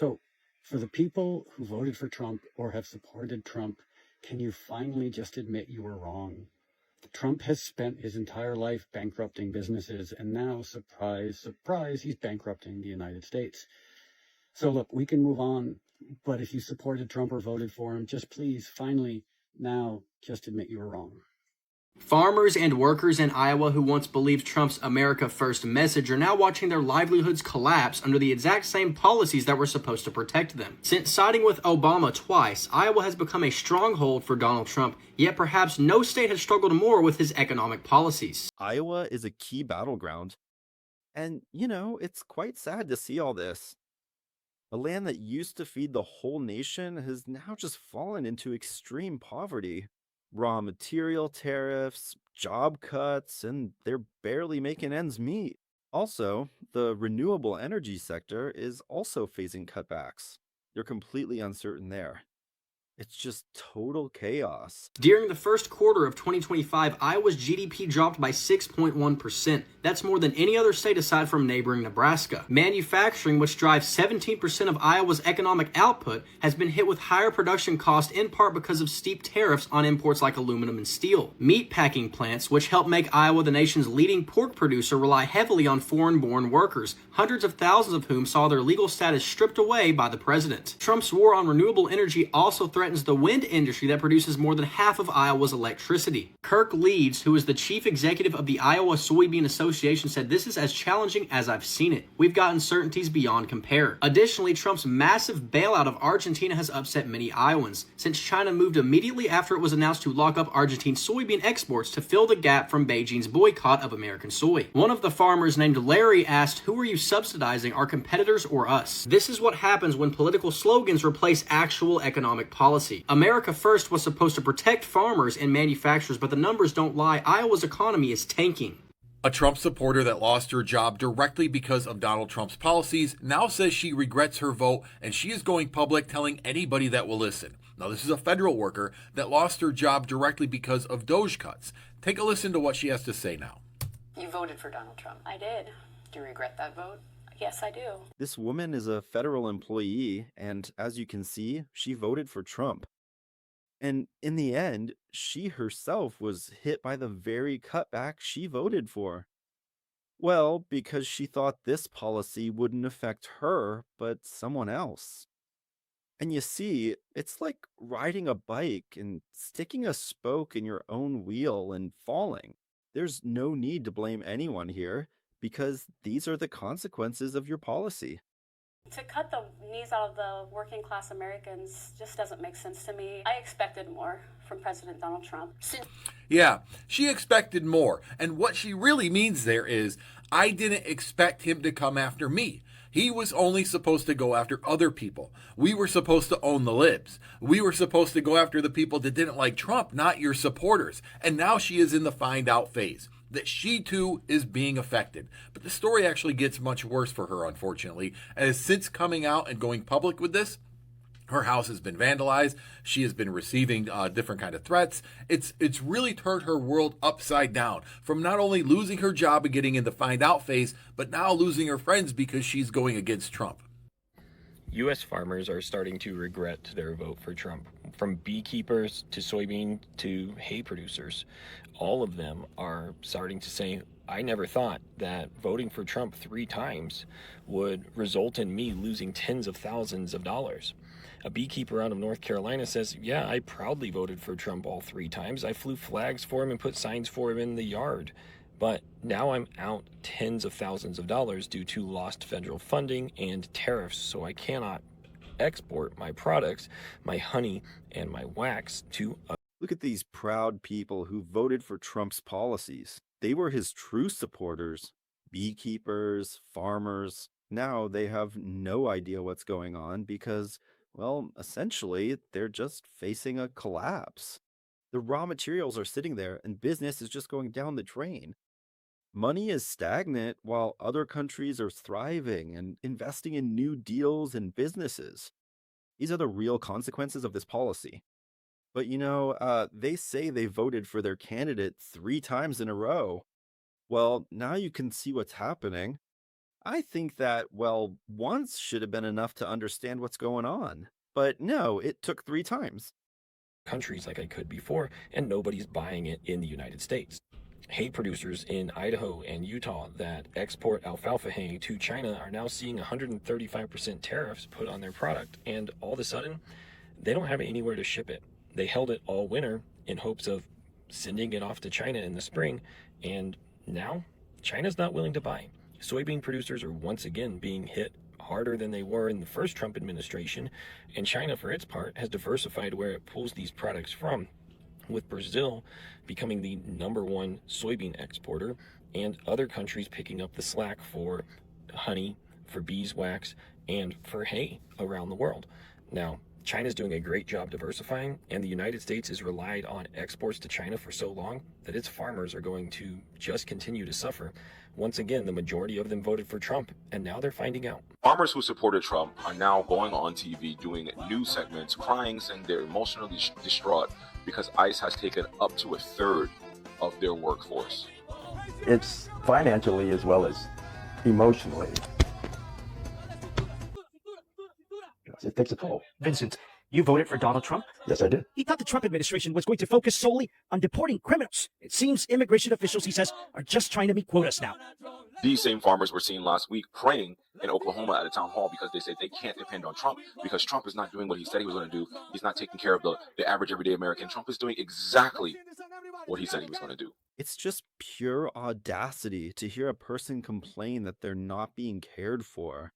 So, for the people who voted for Trump or have supported Trump, can you finally just admit you were wrong? Trump has spent his entire life bankrupting businesses, and now, surprise, surprise, he's bankrupting the United States. So look, we can move on, but if you supported Trump or voted for him, just please, finally, now, just admit you were wrong. Farmers and workers in Iowa who once believed Trump's America First message are now watching their livelihoods collapse under the exact same policies that were supposed to protect them. Since siding with Obama twice, Iowa has become a stronghold for Donald Trump, yet perhaps no state has struggled more with his economic policies. Iowa is a key battleground. And, it's quite sad to see all this. A land that used to feed the whole nation has now just fallen into extreme poverty. Raw material tariffs, job cuts, and they're barely making ends meet. Also, the renewable energy sector is also facing cutbacks. They're completely uncertain there. It's just total chaos. During the first quarter of 2025, Iowa's GDP dropped by 6.1%. That's more than any other state aside from neighboring Nebraska. Manufacturing, which drives 17% of Iowa's economic output, has been hit with higher production costs in part because of steep tariffs on imports like aluminum and steel. Meat packing plants, which help make Iowa the nation's leading pork producer, rely heavily on foreign-born workers, hundreds of thousands of whom saw their legal status stripped away by the president. Trump's war on renewable energy also threatens the wind industry that produces more than half of Iowa's electricity. Kirk Leeds, who is the chief executive of the Iowa Soybean Association, said this is as challenging as I've seen it. We've got uncertainties beyond compare. Additionally, Trump's massive bailout of Argentina has upset many Iowans, since China moved immediately after it was announced to lock up Argentine soybean exports to fill the gap from Beijing's boycott of American soy. One of the farmers named Larry asked, "Who are you subsidizing, our competitors or us?" This is what happens when political slogans replace actual economic policy. America First was supposed to protect farmers and manufacturers, but the numbers don't lie. Iowa's economy is tanking. A Trump supporter that lost her job directly because of Donald Trump's policies now says she regrets her vote, and she is going public telling anybody that will listen. Now, this is a federal worker that lost her job directly because of DOGE cuts. Take a listen to what she has to say now. You voted for Donald Trump. I did. Do you regret that vote? Yes, I do. This woman is a federal employee, and as you can see, she voted for Trump. And in the end, she herself was hit by the very cutback she voted for. Well, because she thought this policy wouldn't affect her, but someone else. And you see, it's like riding a bike and sticking a spoke in your own wheel and falling. There's no need to blame anyone here, because these are the consequences of your policy. To cut the knees out of the working class Americans just doesn't make sense to me. I expected more from President Donald Trump. Yeah, she expected more. And what she really means there is, I didn't expect him to come after me. He was only supposed to go after other people. We were supposed to own the libs. We were supposed to go after the people that didn't like Trump, not your supporters. And now she is in the find out phase, that she too is being affected. But the story actually gets much worse for her, unfortunately, as since coming out and going public with this, her house has been vandalized. She has been receiving different kind of threats. It's really turned her world upside down, from not only losing her job and getting in the find out phase, but now losing her friends because she's going against Trump. U.S. farmers are starting to regret their vote for Trump. From beekeepers to soybean to hay producers, all of them are starting to say, I never thought that voting for Trump 3 times would result in me losing tens of thousands of dollars. A beekeeper out of North Carolina says, yeah, I proudly voted for Trump all 3 times. I flew flags for him and put signs for him in the yard. But now I'm out tens of thousands of dollars due to lost federal funding and tariffs, so I cannot export my products, my honey and my wax to Look at these proud people who voted for Trump's policies. They were his true supporters. Beekeepers, farmers. Now they have no idea what's going on because, well, essentially, they're just facing a collapse. The raw materials are sitting there and business is just going down the drain. Money is stagnant while other countries are thriving and investing in new deals and businesses. These are the real consequences of this policy. But they say they voted for their candidate 3 times in a row. Well, now you can see what's happening. I think that, well, once should have been enough to understand what's going on. But no, it took 3 times. Countries like I could before, and nobody's buying it in the United States. Hay producers in Idaho and Utah that export alfalfa hay to China are now seeing 135% tariffs put on their product, and all of a sudden, they don't have anywhere to ship it. They held it all winter in hopes of sending it off to China in the spring, and now China's not willing to buy. Soybean producers are once again being hit harder than they were in the first Trump administration, and China, for its part, has diversified where it pulls these products from, with Brazil becoming the #1 soybean exporter and other countries picking up the slack for honey, for beeswax, and for hay around the world. Now, China's doing a great job diversifying, and the United States has relied on exports to China for so long that its farmers are going to just continue to suffer. Once again, the majority of them voted for Trump, and now they're finding out. Farmers who supported Trump are now going on TV doing news segments, crying, saying they're emotionally distraught because ICE has taken up to a third of their workforce. It's financially as well as emotionally. It takes a toll. Vincent, you voted for Donald Trump? Yes, I did. He thought the Trump administration was going to focus solely on deporting criminals. It seems immigration officials, he says, are just trying to meet quotas now. These same farmers were seen last week praying in Oklahoma at a town hall because they said they can't depend on Trump because Trump is not doing what he said he was going to do. He's not taking care of the average everyday American. Trump is doing exactly what he said he was going to do. It's just pure audacity to hear a person complain that they're not being cared for.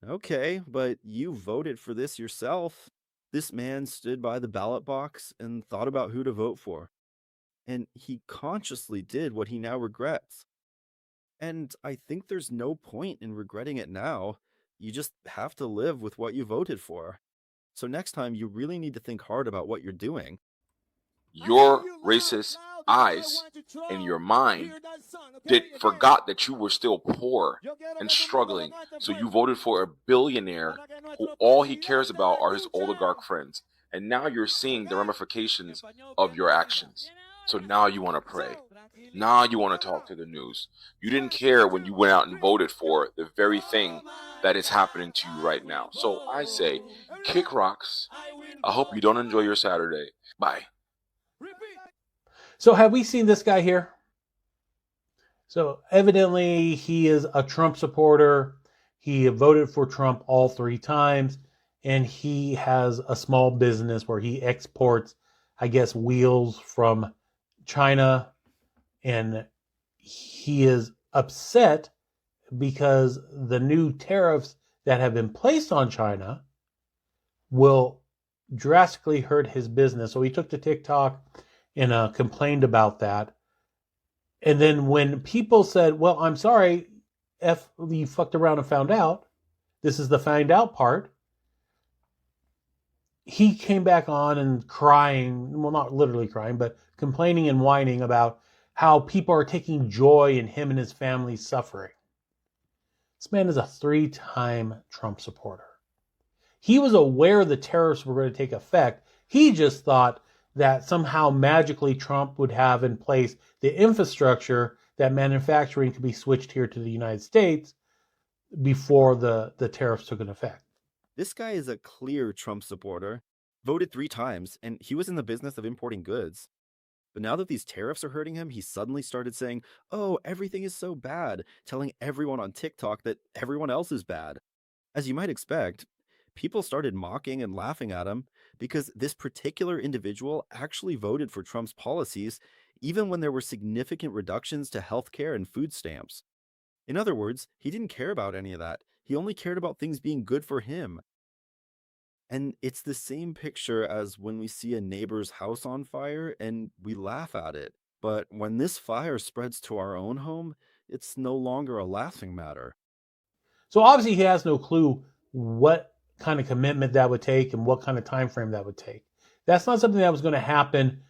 Okay, but you voted for this yourself. This man stood by the ballot box and thought about who to vote for. And he consciously did what he now regrets. And I think there's no point in regretting it now. You just have to live with what you voted for. So next time, you really need to think hard about what you're doing. Your racist eyes in your mind forgot that you were still poor and struggling. So you voted for a billionaire who all he cares about are his oligarch friends. And now you're seeing the ramifications of your actions. So now you want to pray. Now you want to talk to the news. You didn't care when you went out and voted for the very thing that is happening to you right now. So I say, kick rocks. I hope you don't enjoy your Saturday. Bye. So have we seen this guy here? So evidently he is a Trump supporter. He voted for Trump all 3 times. And he has a small business where he exports, I guess, wheels from China. And he is upset because the new tariffs that have been placed on China will drastically hurt his business. So he took to TikTok and complained about that. And then when people said, well, I'm sorry, you fucked around and found out, this is the find out part, he came back on and crying, well, not literally crying, but complaining and whining about how people are taking joy in him and his family suffering. This man is a 3-time Trump supporter. He was aware the tariffs were going to take effect. He just thought that somehow magically Trump would have in place the infrastructure that manufacturing could be switched here to the United States before the tariffs took an effect. This guy is a clear Trump supporter, voted 3 times, and he was in the business of importing goods. But now that these tariffs are hurting him, he suddenly started saying, oh, everything is so bad, telling everyone on TikTok that everyone else is bad. As you might expect, people started mocking and laughing at him because this particular individual actually voted for Trump's policies even when there were significant reductions to healthcare and food stamps. In other words, he didn't care about any of that. He only cared about things being good for him. And it's the same picture as when we see a neighbor's house on fire and we laugh at it. But when this fire spreads to our own home, it's no longer a laughing matter. So obviously he has no clue what kind of commitment that would take and what kind of time frame that would take. That's not something that was going to happen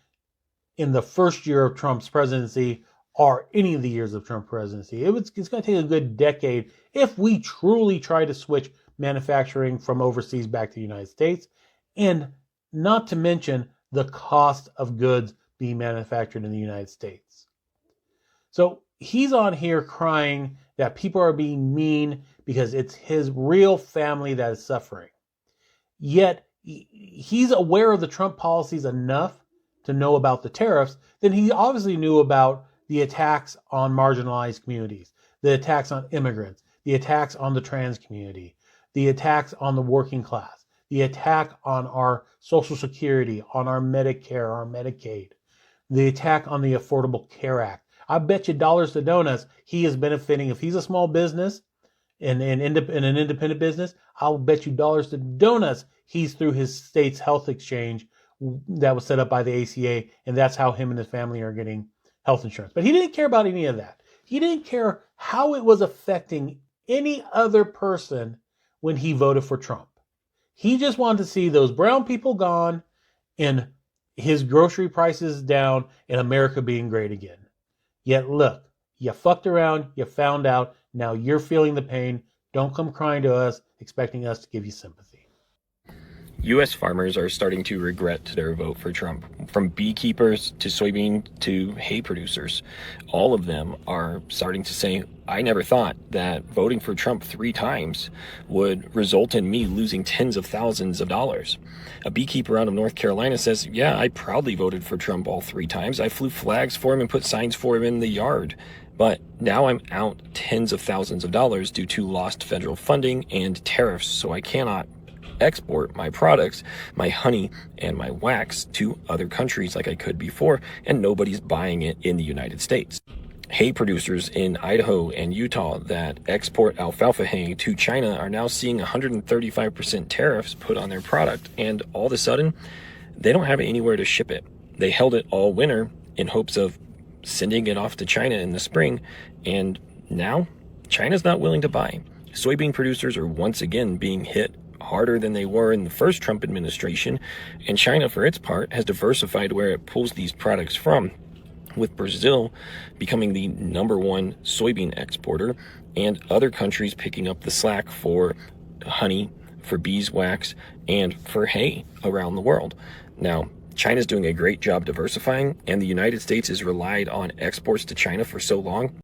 in the first year of Trump's presidency or any of the years of Trump's presidency. It's going to take a good decade if we truly try to switch manufacturing from overseas back to the United States, and not to mention the cost of goods being manufactured in the United States. So he's on here crying that people are being mean because it's his real family that is suffering. Yet he's aware of the Trump policies enough to know about the tariffs. Then he obviously knew about the attacks on marginalized communities, the attacks on immigrants, the attacks on the trans community, the attacks on the working class, the attack on our Social Security, on our Medicare, our Medicaid, the attack on the Affordable Care Act. I bet you dollars to donuts he is benefiting. If he's a small business and an independent business, I'll bet you dollars to donuts he's through his state's health exchange that was set up by the ACA, and that's how him and his family are getting health insurance. But he didn't care about any of that. He didn't care how it was affecting any other person when he voted for Trump. He just wanted to see those brown people gone and his grocery prices down and America being great again. Yet look, you fucked around, you found out, now you're feeling the pain. Don't come crying to us, expecting us to give you sympathy. U.S. farmers are starting to regret their vote for Trump. From beekeepers to soybean to hay producers, all of them are starting to say, I never thought that voting for Trump 3 times would result in me losing tens of thousands of dollars. A beekeeper out of North Carolina says, yeah, I proudly voted for Trump all 3 times. I flew flags for him and put signs for him in the yard. But now I'm out tens of thousands of dollars due to lost federal funding and tariffs, so I cannot export my products, my honey and my wax, to other countries like I could before, and nobody's buying it in the United States. Hay producers in Idaho and Utah that export alfalfa hay to China are now seeing 135% tariffs put on their product, and all of a sudden, they don't have anywhere to ship it. They held it all winter in hopes of sending it off to China in the spring, and now China's not willing to buy. Soybean producers are once again being hit harder than they were in the first Trump administration, and China, for its part, has diversified where it pulls these products from, with Brazil becoming the #1 soybean exporter, and other countries picking up the slack for honey, for beeswax, and for hay around the world. Now, China's doing a great job diversifying, and the United States has relied on exports to China for so long.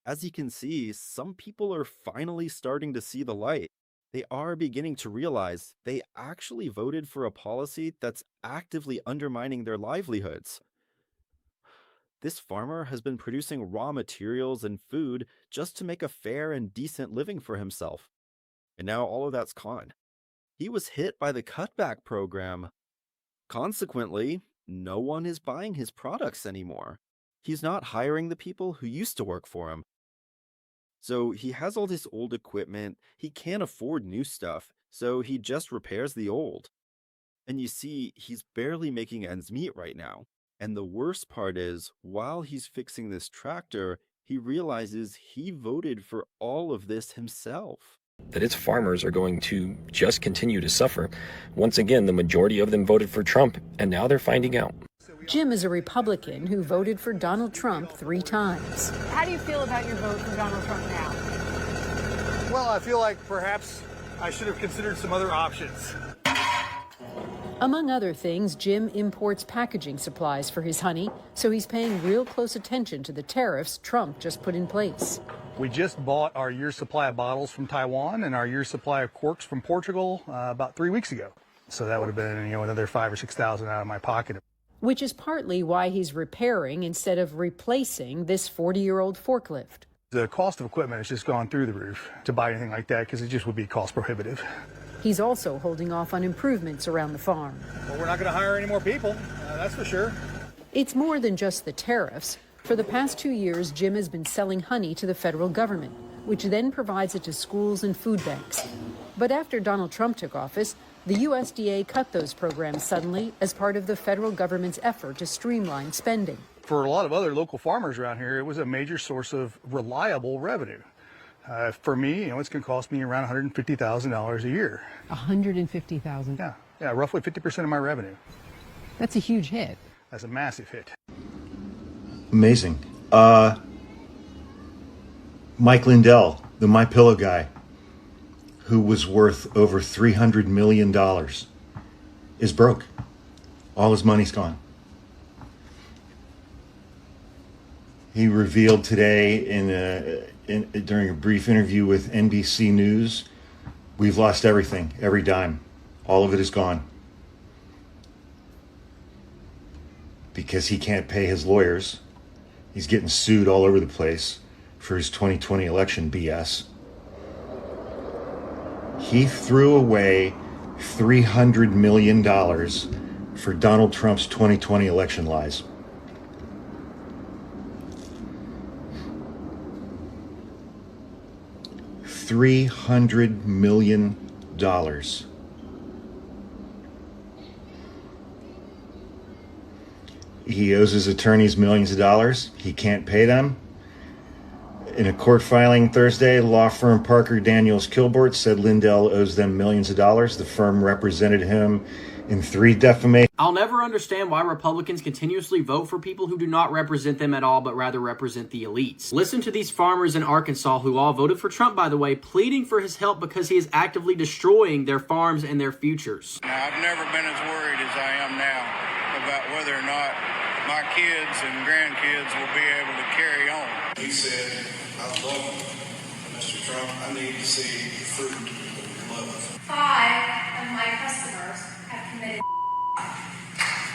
As you can see, some people are finally starting to see the light. They are beginning to realize they actually voted for a policy that's actively undermining their livelihoods. This farmer has been producing raw materials and food just to make a fair and decent living for himself. And now all of that's gone. He was hit by the cutback program. Consequently, no one is buying his products anymore. He's not hiring the people who used to work for him. So he has all this old equipment, he can't afford new stuff, so he just repairs the old. And you see, he's barely making ends meet right now. And the worst part is, while he's fixing this tractor, he realizes he voted for all of this himself. That its farmers are going to just continue to suffer. Once again, the majority of them voted for Trump, and now they're finding out. Jim is a Republican who voted for Donald Trump 3 times. How do you feel about your vote for Donald Trump now? Well, I feel like perhaps I should have considered some other options. Among other things, Jim imports packaging supplies for his honey, so he's paying real close attention to the tariffs Trump just put in place. We just bought our year's supply of bottles from Taiwan and our year's supply of corks from Portugal about 3 weeks ago. So that would have been, another $5,000 or $6,000 out of my pocket. Which is partly why he's repairing instead of replacing this 40-year-old forklift. The cost of equipment has just gone through the roof to buy anything like that because it just would be cost prohibitive. He's also holding off on improvements around the farm. Well, we're not going to hire any more people, that's for sure. It's more than just the tariffs. For the past 2 years, Jim has been selling honey to the federal government, which then provides it to schools and food banks. But after Donald Trump took office, the USDA cut those programs suddenly as part of the federal government's effort to streamline spending. For a lot of other local farmers around here, it was a major source of reliable revenue. For me, it's going to cost me around $150,000 a year. $150,000? Yeah, roughly 50% of my revenue. That's a huge hit. That's a massive hit. Amazing. Mike Lindell, the My Pillow guy, who was worth over $300 million, is broke. All his money's gone. He revealed today during a brief interview with NBC News, we've lost everything, every dime. All of it is gone. Because he can't pay his lawyers. He's getting sued all over the place for his 2020 election BS. He threw away $300 million for Donald Trump's 2020 election lies. $300 million. He owes his attorneys millions of dollars. He can't pay them. In a court filing Thursday, law firm Parker Daniels Kilbort said Lindell owes them millions of dollars. The firm represented him in 3 defamations. I'll never understand why Republicans continuously vote for people who do not represent them at all, but rather represent the elites. Listen to these farmers in Arkansas who all voted for Trump, by the way, pleading for his help because he is actively destroying their farms and their futures. Now, I've never been as worried as I am now about whether or not my kids and grandkids will be able to carry on. He said, I love you, Mr. Trump. I need to see fruit of love. 5 of my customers have committed.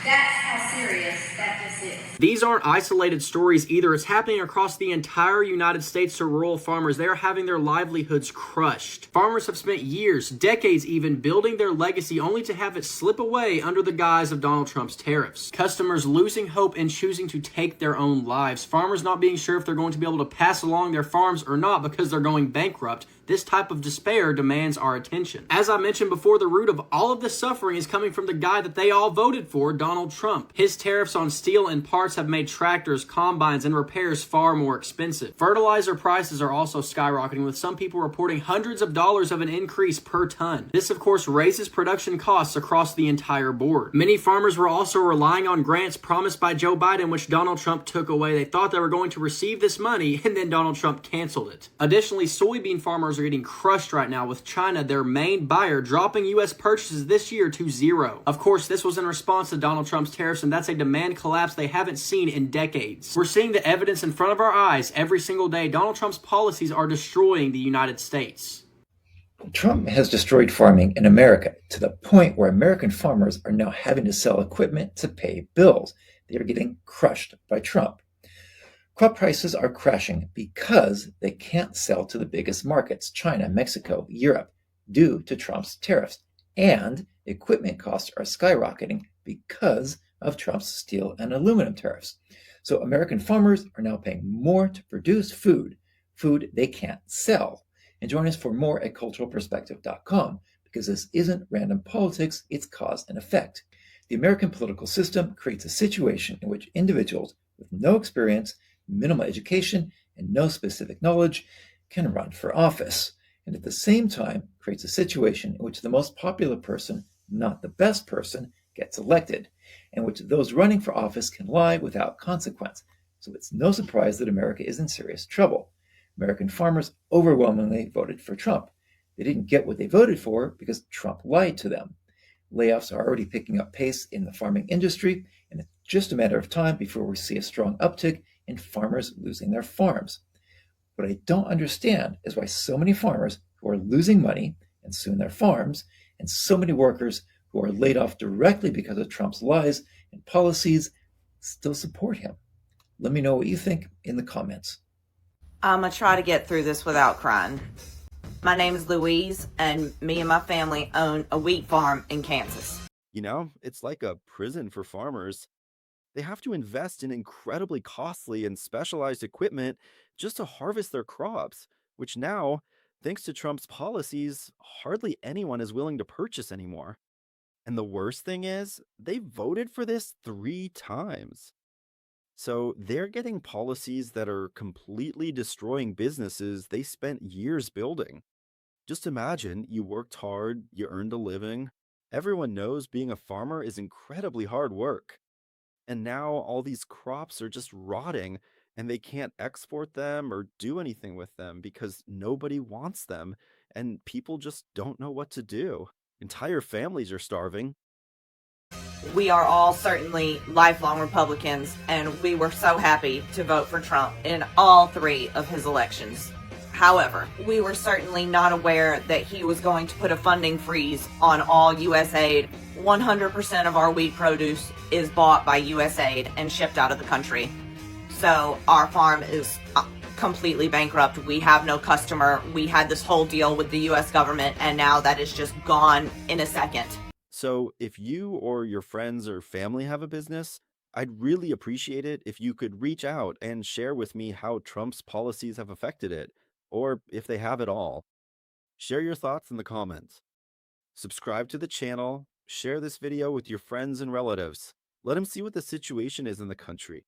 That's how serious that this is. These aren't isolated stories either. It's happening across the entire United States to rural farmers. They are having their livelihoods crushed. Farmers have spent years, decades even, building their legacy only to have it slip away under the guise of Donald Trump's tariffs. Customers losing hope and choosing to take their own lives. Farmers not being sure if they're going to be able to pass along their farms or not because they're going bankrupt. This type of despair demands our attention. As I mentioned before, the root of all of this suffering is coming from the guy that they all voted for, Donald Trump. His tariffs on steel and parts have made tractors, combines, and repairs far more expensive. Fertilizer prices are also skyrocketing, with some people reporting hundreds of dollars of an increase per ton. This, of course, raises production costs across the entire board. Many farmers were also relying on grants promised by Joe Biden, which Donald Trump took away. They thought they were going to receive this money, and then Donald Trump canceled it. Additionally, soybean farmers are getting crushed right now, with China, their main buyer, dropping U.S. purchases this year to 0. Of course, this was in response to Donald Trump's tariffs, and that's a demand collapse they haven't seen in decades. We're seeing the evidence in front of our eyes every single day. Donald Trump's policies are destroying the United States. Trump has destroyed farming in America to the point where American farmers are now having to sell equipment to pay bills. They are getting crushed by Trump. Crop prices are crashing because they can't sell to the biggest markets, China, Mexico, Europe, due to Trump's tariffs. And equipment costs are skyrocketing because of Trump's steel and aluminum tariffs. So American farmers are now paying more to produce food they can't sell. And join us for more at culturalperspective.com, because this isn't random politics, it's cause and effect. The American political system creates a situation in which individuals with no experience, minimal education, and no specific knowledge can run for office, and at the same time creates a situation in which the most popular person, not the best person, gets elected, and which those running for office can lie without consequence. So it's no surprise that America is in serious trouble. American farmers overwhelmingly voted for Trump. They didn't get what they voted for because Trump lied to them. Layoffs are already picking up pace in the farming industry, and it's just a matter of time before we see a strong uptick in farmers losing their farms. What I don't understand is why so many farmers who are losing money and soon their farms, and so many workers who are laid off directly because of Trump's lies and policies, still support him. Let me know what you think in the comments. I'm going to try to get through this without crying. My name is Louise, and me and my family own a wheat farm in Kansas. You know, it's like a prison for farmers. They have to invest in incredibly costly and specialized equipment just to harvest their crops, which now, thanks to Trump's policies, hardly anyone is willing to purchase anymore. And the worst thing is, they voted for this 3 times. So they're getting policies that are completely destroying businesses they spent years building. Just imagine you worked hard, you earned a living. Everyone knows being a farmer is incredibly hard work. And now all these crops are just rotting and they can't export them or do anything with them because nobody wants them and people just don't know what to do. Entire families are starving. We are all certainly lifelong Republicans, and we were so happy to vote for Trump in all 3 of his elections. However, we were certainly not aware that he was going to put a funding freeze on all USAID. 100% of our wheat produce is bought by USAID and shipped out of the country. So our farm is completely bankrupt. We have no customer. We had this whole deal with the US government, and now that is just gone in a second. So if you or your friends or family have a business, I'd really appreciate it if you could reach out and share with me how Trump's policies have affected it, or if they have at all. Share your thoughts in the comments. Subscribe to the channel, share this video with your friends and relatives. Let them see what the situation is in the country.